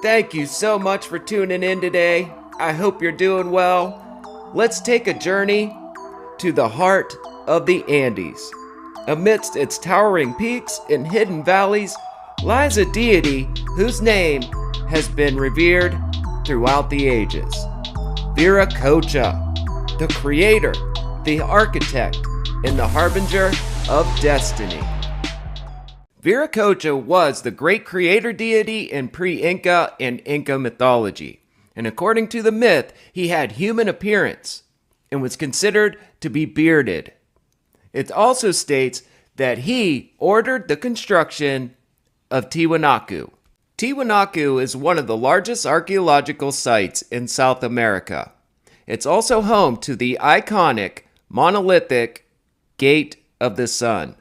Thank you so much for tuning in today. I hope you're doing well. Let's take a journey to the heart of the Andes. Amidst its towering peaks and hidden valleys lies a deity whose name has been revered throughout the ages. Viracocha, the creator, the architect, and the harbinger of destiny. Viracocha was the great creator deity in Pre-Inca and Inca mythology, and according to the myth, he had human appearance and was considered to be bearded. It also states that he ordered the construction of Tiwanaku. Tiwanaku is one of the largest archaeological sites in South America. It's also home to the iconic monolithic Gate of the Sun.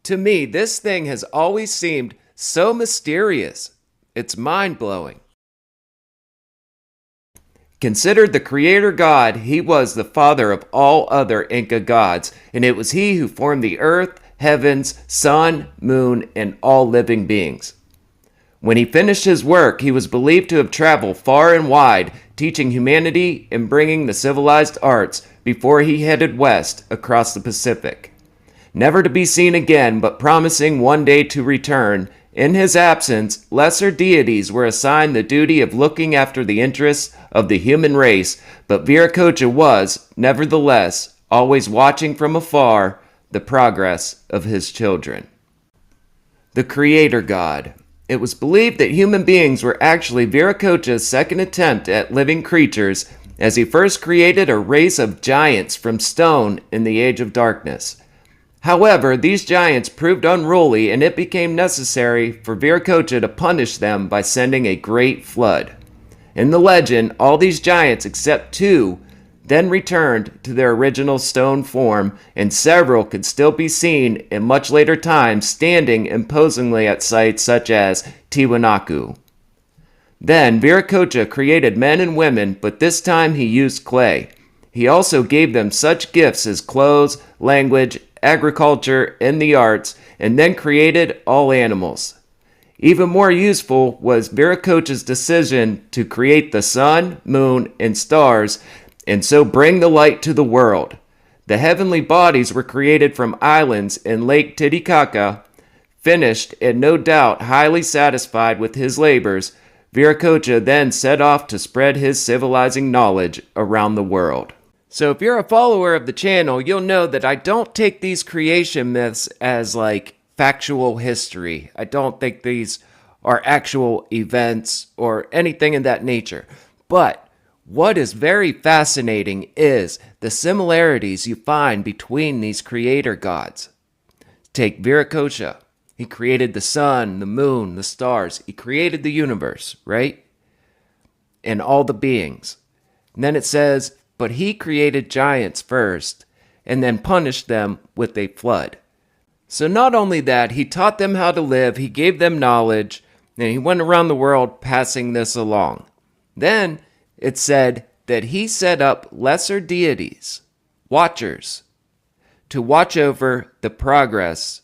To me, this thing has always seemed so mysterious. It's mind-blowing. Considered the creator god, he was the father of all other Inca gods, and it was he who formed the earth, heavens, sun, moon, and all living beings. When he finished his work, he was believed to have traveled far and wide, teaching humanity and bringing the civilized arts before he headed west across the Pacific. Never to be seen again, but promising one day to return, in his absence, lesser deities were assigned the duty of looking after the interests of the human race, but Viracocha was, nevertheless, always watching from afar the progress of his children. The Creator God. It was believed that human beings were actually Viracocha's second attempt at living creatures, as he first created a race of giants from stone in the Age of Darkness. However, these giants proved unruly, and it became necessary for Viracocha to punish them by sending a great flood. In the legend, all these giants except two then returned to their original stone form, and several could still be seen in much later times standing imposingly at sites such as Tiwanaku. Then Viracocha created men and women, but this time he used clay. He also gave them such gifts as clothes, language, agriculture, and the arts, and then created all animals. Even more useful was Viracocha's decision to create the sun, moon, and stars, and so bring the light to the world. The heavenly bodies were created from islands in Lake Titicaca. Finished, and no doubt highly satisfied with his labors, Viracocha then set off to spread his civilizing knowledge around the world. So if you're a follower of the channel, you'll know that I don't take these creation myths as like factual history. I don't think these are actual events or anything in that nature. But what is very fascinating is the similarities you find between these creator gods. Take Viracocha. He created the sun, the moon, the stars. He created the universe, right? And all the beings. And then it says, but he created giants first, and then punished them with a flood. So not only that, he taught them how to live, he gave them knowledge, and he went around the world passing this along. Then it said that he set up lesser deities, watchers, to watch over the progress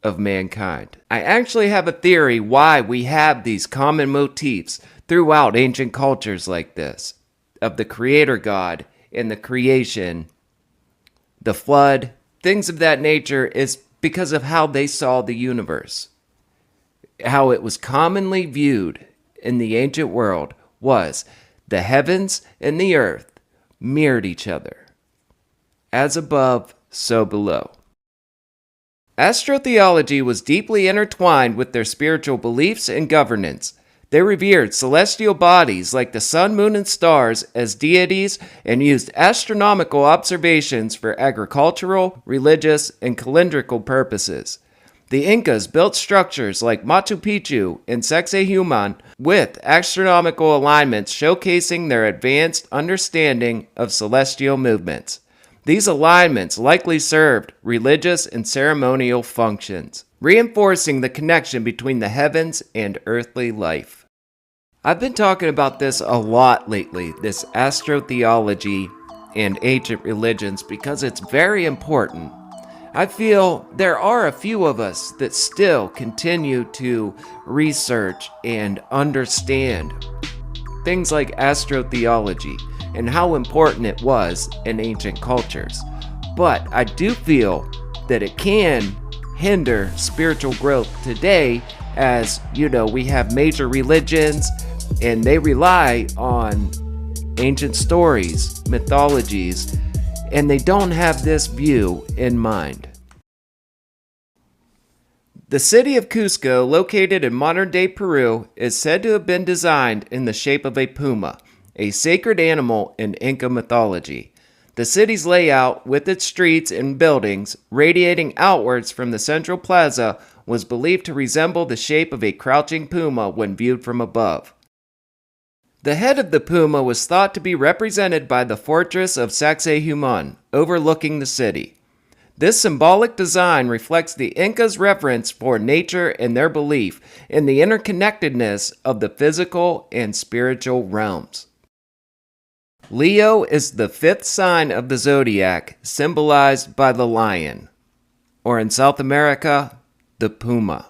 of mankind. I actually have a theory why we have these common motifs throughout ancient cultures like this, of the creator God and the creation, the flood, things of that nature, is because of how they saw the universe. How it was commonly viewed in the ancient world was the heavens and the earth mirrored each other. As above, so below. Astrotheology was deeply intertwined with their spiritual beliefs and governance. They revered celestial bodies like the sun, moon, and stars as deities and used astronomical observations for agricultural, religious, and calendrical purposes. The Incas built structures like Machu Picchu and Sacsayhuaman with astronomical alignments showcasing their advanced understanding of celestial movements. These alignments likely served religious and ceremonial functions, reinforcing the connection between the heavens and earthly life. I've been talking about this a lot lately, this astrotheology and ancient religions, because it's very important. I feel there are a few of us that still continue to research and understand things like astrotheology and how important it was in ancient cultures. But I do feel that it can hinder spiritual growth today, as we have major religions and they rely on ancient stories, mythologies, and they don't have this view in mind. The city of Cusco, located in modern-day Peru, is said to have been designed in the shape of a puma, a sacred animal in Inca mythology. The city's layout, with its streets and buildings radiating outwards from the central plaza, was believed to resemble the shape of a crouching puma when viewed from above. The head of the puma was thought to be represented by the fortress of Sacsayhuaman, overlooking the city. This symbolic design reflects the Incas' reverence for nature and their belief in the interconnectedness of the physical and spiritual realms. Leo is the fifth sign of the zodiac, symbolized by the lion, or in South America, the puma.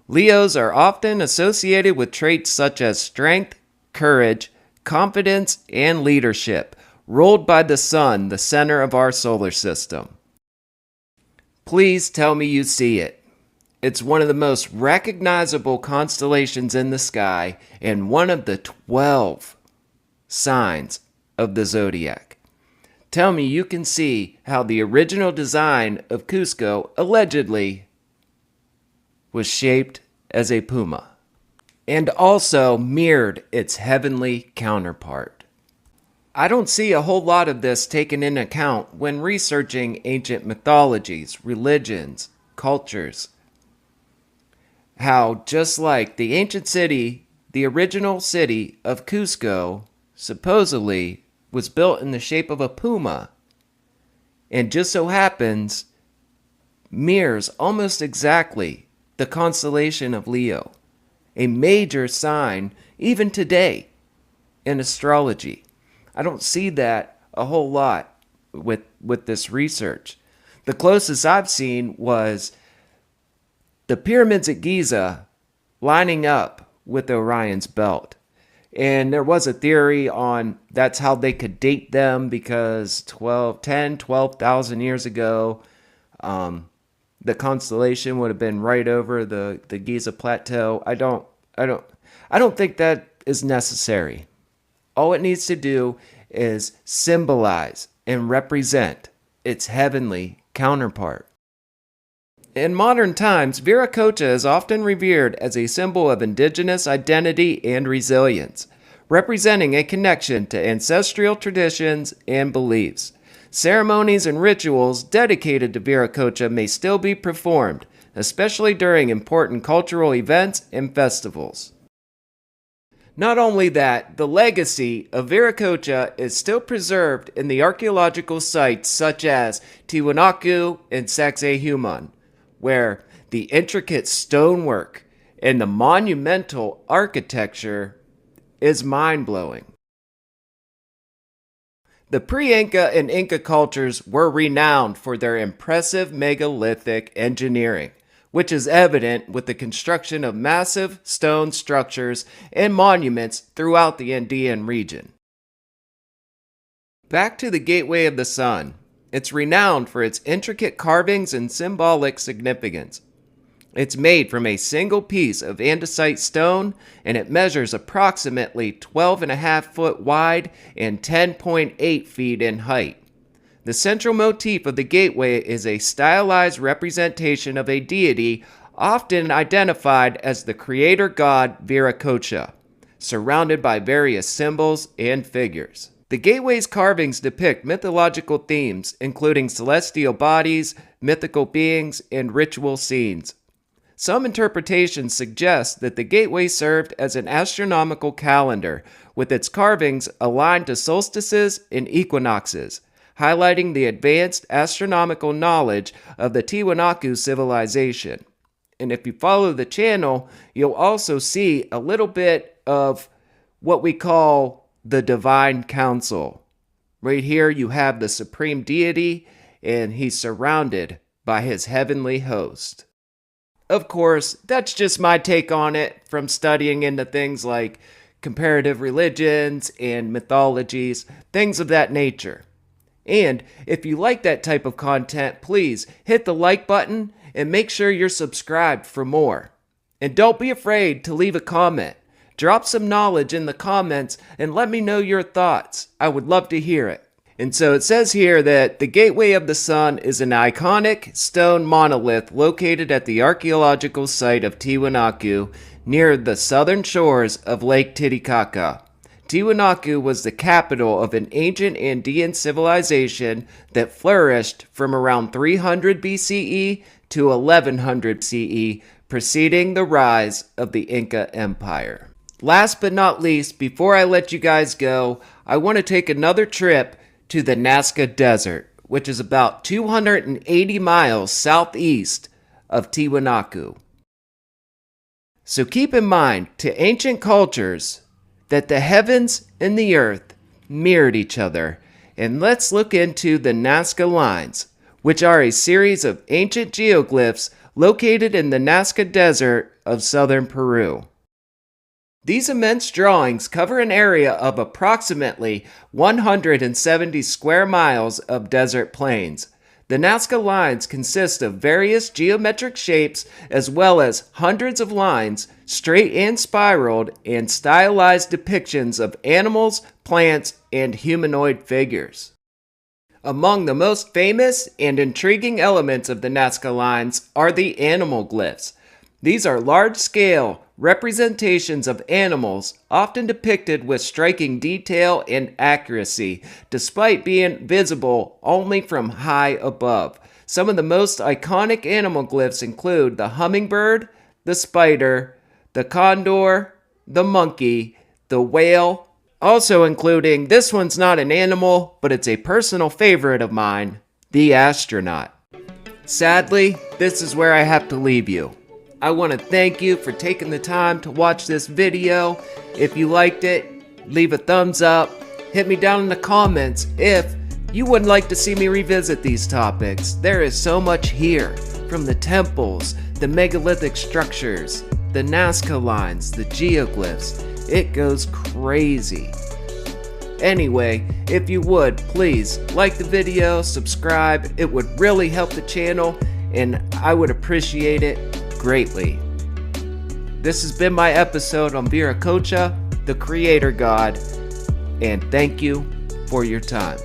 Leos are often associated with traits such as strength, courage, confidence, and leadership, ruled by the sun, the center of our solar system. Please tell me you see it. It's one of the most recognizable constellations in the sky and one of the 12 signs of the zodiac. Tell me you can see how the original design of Cusco allegedly was shaped as a puma, and also mirrored its heavenly counterpart. I don't see a whole lot of this taken into account when researching ancient mythologies, religions, cultures. How, just like the ancient city, the original city of Cusco supposedly was built in the shape of a puma, and just so happens mirrors almost exactly the constellation of Leo, a major sign even today in astrology. I don't see that a whole lot with this research. The closest I've seen was the pyramids at Giza lining up with Orion's belt. And there was a theory on that's how they could date them, because 12,000 years ago, the constellation would have been right over the Giza plateau. I don't think that is necessary. All it needs to do is symbolize and represent its heavenly counterpart. In modern times, Viracocha is often revered as a symbol of indigenous identity and resilience, representing a connection to ancestral traditions and beliefs. Ceremonies and rituals dedicated to Viracocha may still be performed, especially during important cultural events and festivals. Not only that, the legacy of Viracocha is still preserved in the archaeological sites such as Tiwanaku and Sacsayhuaman, where the intricate stonework and the monumental architecture is mind-blowing. The Pre-Inca and Inca cultures were renowned for their impressive megalithic engineering, which is evident with the construction of massive stone structures and monuments throughout the Andean region. Back to the Gateway of the Sun. It's renowned for its intricate carvings and symbolic significance. It's made from a single piece of andesite stone, and it measures approximately 12.5 feet wide and 10.8 feet in height. The central motif of the gateway is a stylized representation of a deity, often identified as the creator god Viracocha, surrounded by various symbols and figures. The gateway's carvings depict mythological themes, including celestial bodies, mythical beings, and ritual scenes. Some interpretations suggest that the gateway served as an astronomical calendar, with its carvings aligned to solstices and equinoxes, highlighting the advanced astronomical knowledge of the Tiwanaku civilization. And if you follow the channel, you'll also see a little bit of what we call the Divine Council. Right here you have the supreme deity, and he's surrounded by his heavenly host. Of course, that's just my take on it from studying into things like comparative religions and mythologies, things of that nature. And if you like that type of content, please hit the like button and make sure you're subscribed for more. And don't be afraid to leave a comment. Drop some knowledge in the comments and let me know your thoughts. I would love to hear it. And so it says here that the Gateway of the Sun is an iconic stone monolith located at the archaeological site of Tiwanaku near the southern shores of Lake Titicaca. Tiwanaku was the capital of an ancient Andean civilization that flourished from around 300 BCE to 1100 CE, preceding the rise of the Inca Empire. Last but not least, before I let you guys go, I want to take another trip to the Nazca Desert, which is about 280 miles southeast of Tiwanaku. So keep in mind, to ancient cultures, that the heavens and the earth mirrored each other. And let's look into the Nazca Lines, which are a series of ancient geoglyphs located in the Nazca Desert of southern Peru. These immense drawings cover an area of approximately 170 square miles of desert plains. The Nazca Lines consist of various geometric shapes as well as hundreds of lines, straight and spiraled, and stylized depictions of animals, plants, and humanoid figures. Among the most famous and intriguing elements of the Nazca Lines are the animal glyphs. These are large-scale representations of animals, often depicted with striking detail and accuracy, despite being visible only from high above. Some of the most iconic animal glyphs include the hummingbird, the spider, the condor, the monkey, the whale, also including, this one's not an animal, but it's a personal favorite of mine, the astronaut. Sadly, this is where I have to leave you. I want to thank you for taking the time to watch this video. If you liked it, leave a thumbs up. Hit me down in the comments if you would like to see me revisit these topics. There is so much here, from the temples, the megalithic structures, the Nazca Lines, the geoglyphs. It goes crazy. Anyway, if you would, please like the video, subscribe. It would really help the channel and I would appreciate it greatly. This has been my episode on Viracocha, the creator god, and thank you for your time.